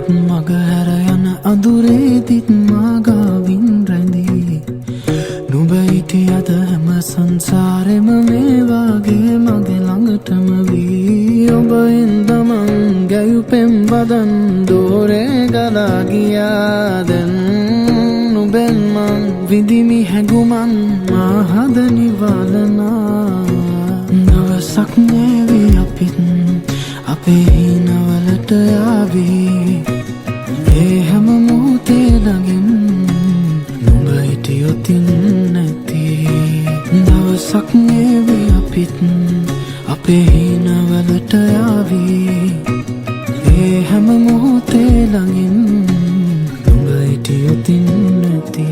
මගහැර යන අඳුරේදිත් මාගාවින් රැඳී නුඹ හිටියද හැම සංසාරෙම මේ වාගේ මගේ ළඟටම වී ඔබ ඉඳමන් ගැයුපෙම් වදන් දෝරේ ගලා ගියා දැන් නුඹෙන් මං විඳිමි හැඟුමන් මා හද නිවලනා දවසක් නේවි අපිත් අපේ හිනවලට යාවී ඒ හැම මොහොතේ ළඟින් නුඹ හිටියොතින් නැති දවසක් නේවි අපිත් අපේ හිනවලට යාවී ඒ හැම මොහොතේ ළඟින් නුඹ හිටියොතින් නැති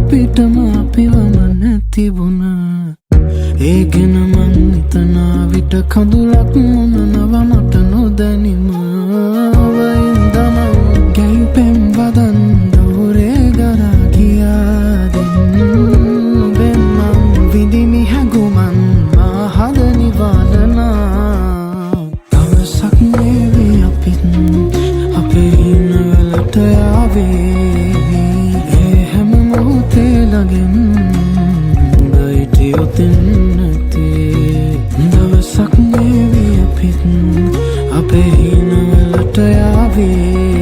පිටම අපිවම නැතිබුණා ඒ ගැන මං හිතනා විට කඳුලක් මොනනව මට නොදැනිම වයින්දම ගැයුපෙම් වදන් දෝරේ ගලා ගියා දැන් නුඹෙන් මං විඳිමි හැඟුමන් මා හද නිවලනා දවසක් නේවි අපිත් අපේ හිනවලට යාවේ දවසක් නේවි අපිත් අපේ හිනවලට යාවේ